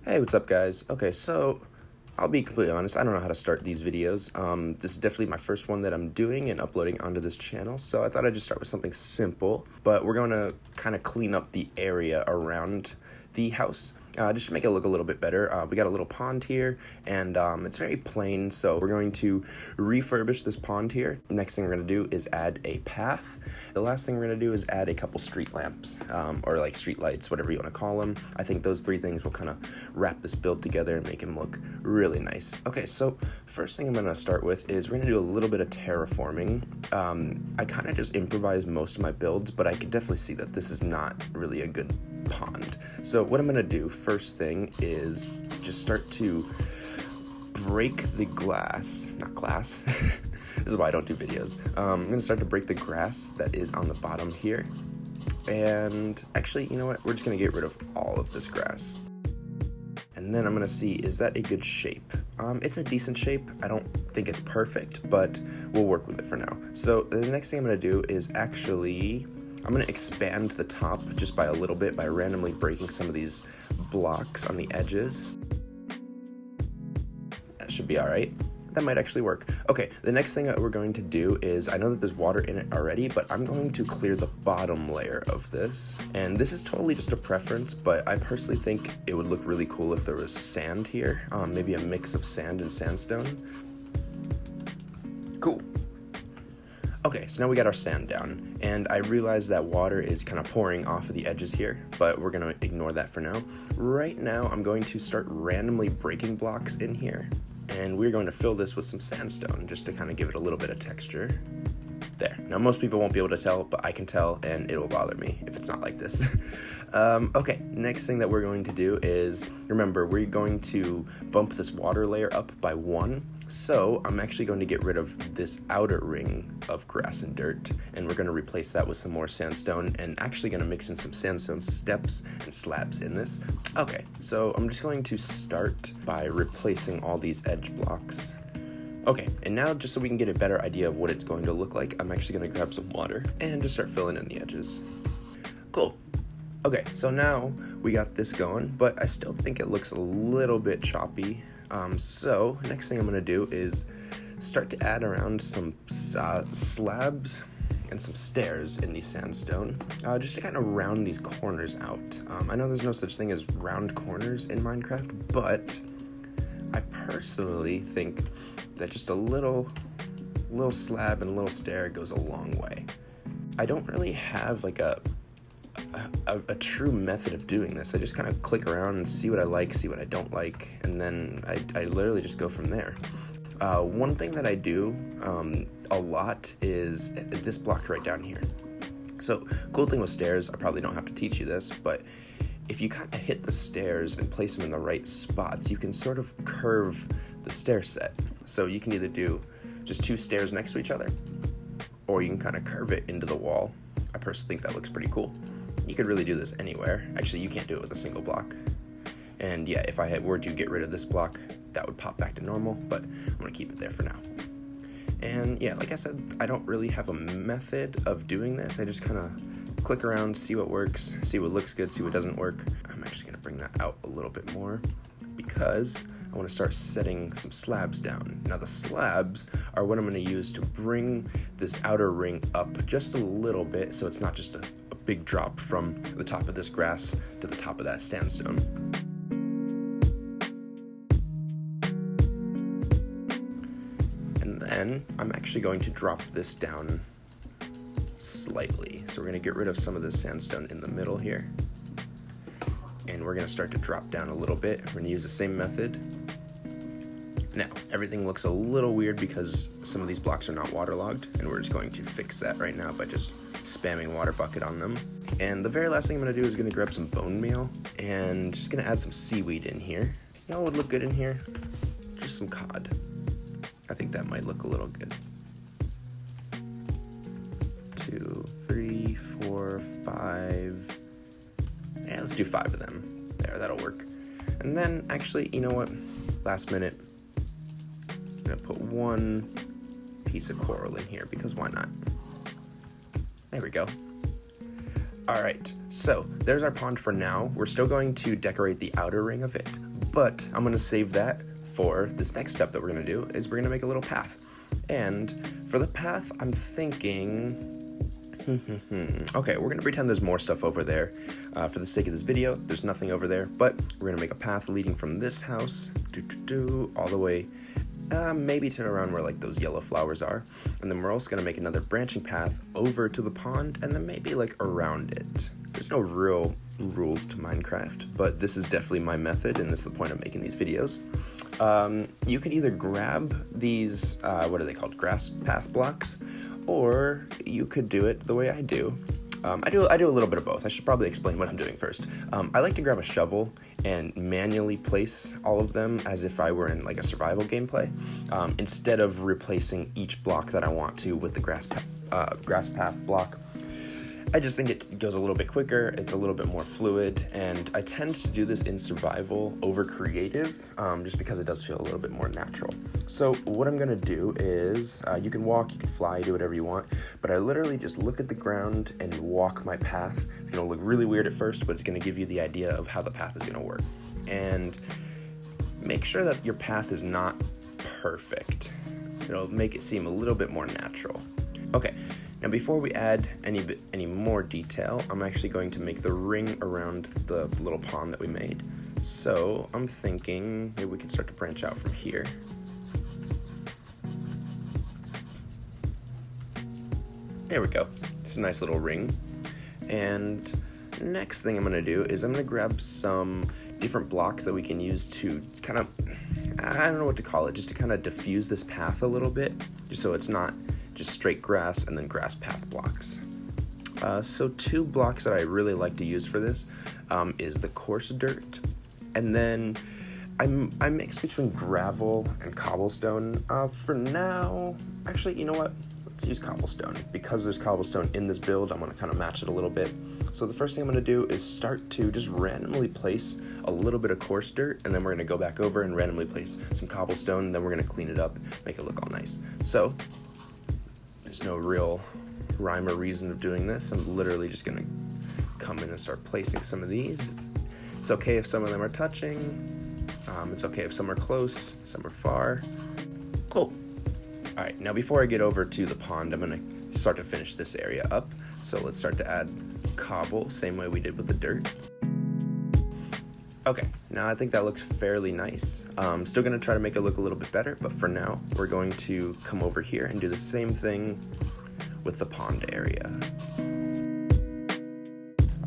Hey, what's up guys? Okay, so I'll be completely honest, I don't know how to start these videos. This is definitely my first one that I'm doing and uploading onto this channel, so I thought I'd just start with something simple, but we're going to kind of clean up the area around the house, just to make it look a little bit better. We got a little pond here, and it's very plain, so we're going to refurbish this pond here. Next thing we're going to do is add a path. The last thing we're going to do is add a couple street lamps, or like street lights, whatever you want to call them. I think those three things will kind of wrap this build together and make him look really nice. Okay, so first thing I'm going to start with is we're going to do a little bit of terraforming. I kind of just improvise most of my builds, but I can definitely see that this is not really a good pond. So what I'm going to do first thing is just start to break the glass, not glass, this is why I don't do videos. I'm going to start to break the grass that is on the bottom here, and actually, you know what, we're just going to get rid of all of this grass. And then I'm going to see, is that a good shape? It's a decent shape. I don't think it's perfect, but we'll work with it for now. So the next thing I'm going to do is actually, I'm going to expand the top just by a little bit by randomly breaking some of these blocks on the edges. That should be all right. That might actually work. Okay, the next thing that we're going to do is, I know that there's water in it already, but I'm going to clear the bottom layer of this. And this is totally just a preference, but I personally think it would look really cool if there was sand here. Maybe a mix of sand and sandstone. Cool. Okay, so now we got our sand down, and I realize that water is kind of pouring off of the edges here, but we're gonna ignore that for now. Right now, I'm going to start randomly breaking blocks in here, and we're going to fill this with some sandstone just to kind of give it a little bit of texture. There. Now, most people won't be able to tell, but I can tell, and it'll bother me if it's not like this. Okay, next thing that we're going to do is, remember, we're going to bump this water layer up by 1. So I'm actually going to get rid of this outer ring of grass and dirt, and we're going to replace that with some more sandstone, and actually going to mix in some sandstone steps and slabs in this. Okay, so I'm just going to start by replacing all these edge blocks. Okay, and now just so we can get a better idea of what it's going to look like, I'm actually going to grab some water and just start filling in the edges. Cool. Okay, so now we got this going, but I still think it looks a little bit choppy. So next thing I'm going to do is start to add around some slabs and some stairs in the sandstone, just to kind of round these corners out. I know there's no such thing as round corners in Minecraft, but I personally think that just a little slab and a little stair goes a long way. I don't really have like a true method of doing this. I just kind of click around and see what I like, see what I don't like, and then I literally just go from there. One thing that I do a lot is this block right down here. So cool thing with stairs, I probably don't have to teach you this, but if you kind of hit the stairs and place them in the right spots, you can sort of curve the stair set. So you can either do just 2 stairs next to each other, or you can kind of curve it into the wall. I personally think that looks pretty cool. You could really do this anywhere. Actually, you can't do it with a single block. And yeah, if I were to get rid of this block, that would pop back to normal, but I'm gonna keep it there for now. And yeah, like I said, I don't really have a method of doing this. I just kind of click around, see what works, see what looks good, see what doesn't work. I'm actually gonna bring that out a little bit more because I want to start setting some slabs down. Now the slabs are what I'm going to use to bring this outer ring up just a little bit, so it's not just a big drop from the top of this grass to the top of that sandstone. And then I'm actually going to drop this down slightly. So we're going to get rid of some of the sandstone in the middle here, and we're going to start to drop down a little bit. We're going to use the same method. Now, everything looks a little weird because some of these blocks are not waterlogged, and we're just going to fix that right now by just spamming water bucket on them. And the very last thing I'm going to do is going to grab some bone meal and just going to add some seaweed in here. You know what would look good in here? Just some cod. I think that might look a little good. 2, 3, 4, 5. Yeah, let's do 5 of them. There, that'll work. And then, actually, you know what? Last minute, I'm gonna put 1 piece of coral in here because why not? There we go. All right, so there's our pond for now. We're still going to decorate the outer ring of it, but I'm gonna save that for this next step that we're gonna do, is we're gonna make a little path. And for the path, I'm thinking, okay, we're gonna pretend there's more stuff over there. For the sake of this video, there's nothing over there, but we're gonna make a path leading from this house, all the way, maybe to around where like those yellow flowers are. And then we're also gonna make another branching path over to the pond, and then maybe like around it. There's no real rules to Minecraft, but this is definitely my method, and this is the point of making these videos. You could either grab these, what are they called, grass path blocks, or you could do it the way I do. I do a little bit of both. I should probably explain what I'm doing first. I like to grab a shovel and manually place all of them as if I were in like a survival gameplay, instead of replacing each block that I want to with the grass path block. I just think it goes a little bit quicker, it's a little bit more fluid, and I tend to do this in survival over creative, just because it does feel a little bit more natural. So what I'm gonna do is, you can walk, you can fly, do whatever you want, but I literally just look at the ground and walk my path. It's gonna look really weird at first, but it's gonna give you the idea of how the path is gonna work. And make sure that your path is not perfect. It'll make it seem a little bit more natural. Okay. Now before we add any more detail, I'm actually going to make the ring around the little pond that we made. So I'm thinking maybe we can start to branch out from here. There we go. It's a nice little ring. And next thing I'm going to do is I'm going to grab some different blocks that we can use to kind of, I don't know what to call it, just to kind of diffuse this path a little bit, just so it's not just straight grass and then grass path blocks. So two blocks that I really like to use for this is the coarse dirt, and then I mix between gravel and cobblestone. For now, actually, you know what? Let's use cobblestone. Because there's cobblestone in this build, I'm gonna kind of match it a little bit. So the first thing I'm gonna do is start to just randomly place a little bit of coarse dirt, and then we're gonna go back over and randomly place some cobblestone, and then we're gonna clean it up, make it look all nice. So there's no real rhyme or reason of doing this. I'm literally just gonna come in and start placing some of these. It's okay if some of them are touching. It's okay if some are close, some are far. Cool. All right, now before I get over to the pond, I'm gonna start to finish this area up. So let's start to add cobble, same way we did with the dirt. Okay, now I think that looks fairly nice. Still gonna try to make it look a little bit better, but for now, we're going to come over here and do the same thing with the pond area.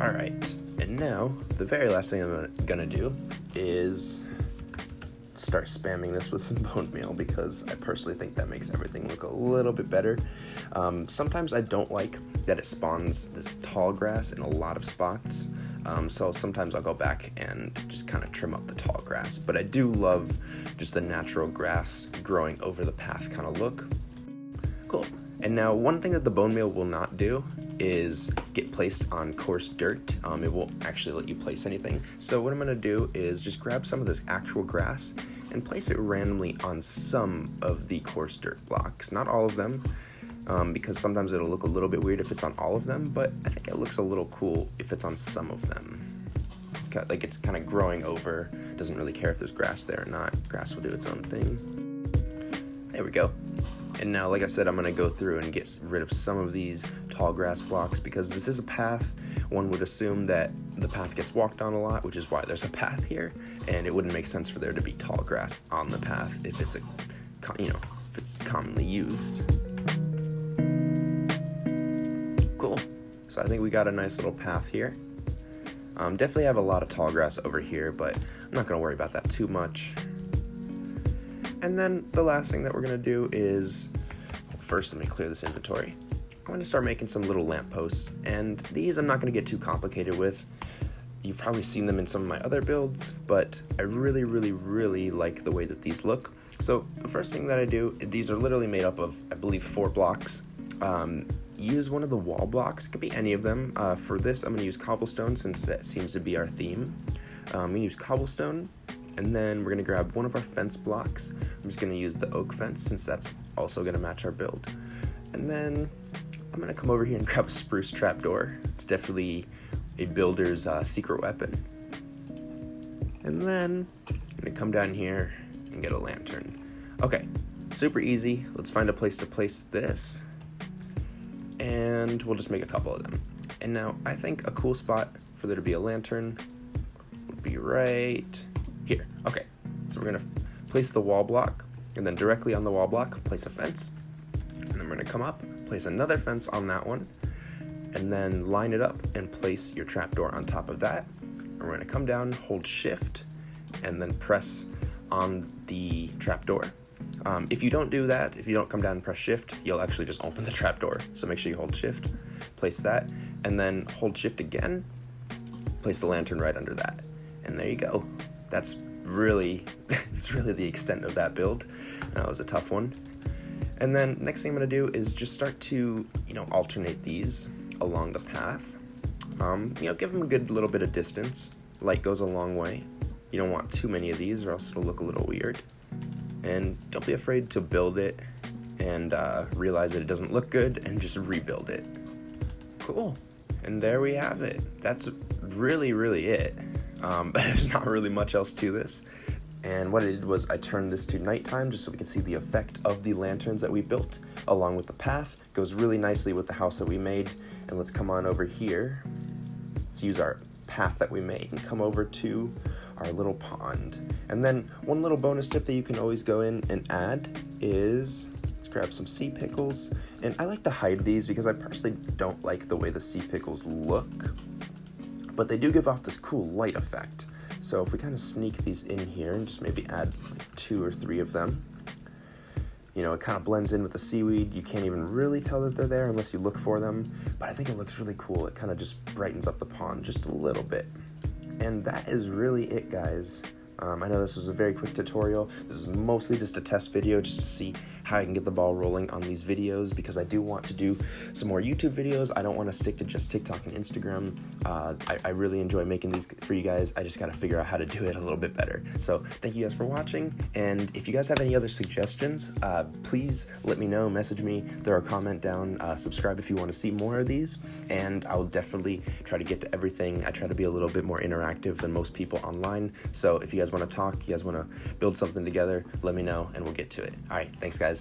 All right, and now, the very last thing I'm gonna do is start spamming this with some bone meal, because I personally think that makes everything look a little bit better. Sometimes I don't like that it spawns this tall grass in a lot of spots, so sometimes I'll go back and just kind of trim up the tall grass, but I do love just the natural grass growing over the path kind of look. Cool. And now one thing that the bone meal will not do is get placed on coarse dirt. It won't actually let you place anything. So what I'm gonna do is just grab some of this actual grass and place it randomly on some of the coarse dirt blocks. Not all of them, because sometimes it'll look a little bit weird if it's on all of them, but I think it looks a little cool if it's on some of them. It's kind of growing over, doesn't really care if there's grass there or not. Grass will do its own thing. There we go. And now, like I said, I'm gonna go through and get rid of some of these tall grass blocks, because this is a path. One would assume that the path gets walked on a lot, which is why there's a path here, and it wouldn't make sense for there to be tall grass on the path if it's if it's commonly used. Cool. So I think we got a nice little path here. Definitely have a lot of tall grass over here, but I'm not gonna worry about that too much. And then the last thing that we're gonna do is, first let me clear this inventory. I'm gonna start making some little lampposts, and these I'm not gonna get too complicated with. You've probably seen them in some of my other builds, but I really, really, really like the way that these look. So the first thing that I do, these are literally made up of, I believe, 4 blocks. Use one of the wall blocks, it could be any of them. For this, I'm gonna use cobblestone, since that seems to be our theme. I'm gonna use cobblestone, and then we're gonna grab one of our fence blocks. I'm just gonna use the oak fence, since that's also gonna match our build. And then I'm gonna come over here and grab a spruce trapdoor. It's definitely a builder's secret weapon. And then I'm gonna come down here and get a lantern. Okay, super easy. Let's find a place to place this. And we'll just make a couple of them. And now I think a cool spot for there to be a lantern would be right here. Okay, so we're gonna place the wall block, and then directly on the wall block, place a fence. And then we're gonna come up, place another fence on that one, and then line it up and place your trapdoor on top of that. And we're gonna come down, hold shift, and then press on the trapdoor. If you don't do that, if you don't come down and press shift, you'll actually just open the trapdoor. So make sure you hold shift, place that, and then hold shift again, place the lantern right under that. And there you go. That's really, it's really the extent of that build. That was a tough one. And then next thing I'm gonna do is just start to, alternate these along the path. Give them a good little bit of distance. Light goes a long way. You don't want too many of these or else it'll look a little weird. And don't be afraid to build it and realize that it doesn't look good and just rebuild it. Cool. And there we have it. That's really, really it. There's not really much else to this. And what I did was I turned this to nighttime just so we can see the effect of the lanterns that we built along with the path. Goes really nicely with the house that we made. And let's come on over here. Let's use our path that we made and come over to our little pond. And then one little bonus tip that you can always go in and add is, let's grab some sea pickles. And I like to hide these because I personally don't like the way the sea pickles look, but they do give off this cool light effect. So if we kind of sneak these in here and just maybe add like 2 or 3 of them, it kind of blends in with the seaweed. You can't even really tell that they're there unless you look for them, but I think it looks really cool. It kind of just brightens up the pond just a little bit. And that is really it, guys. I know this was a very quick tutorial. This is mostly just a test video just to see how I can get the ball rolling on these videos, because I do want to do some more YouTube videos. I don't want to stick to just TikTok and Instagram. I really enjoy making these for you guys. I just got to figure out how to do it a little bit better. So thank you guys for watching. And if you guys have any other suggestions, please let me know. Message me, throw a comment down, subscribe if you want to see more of these. And I'll definitely try to get to everything. I try to be a little bit more interactive than most people online. So if you guys want to talk, you guys want to build something together, let me know and we'll get to it. All right, thanks guys.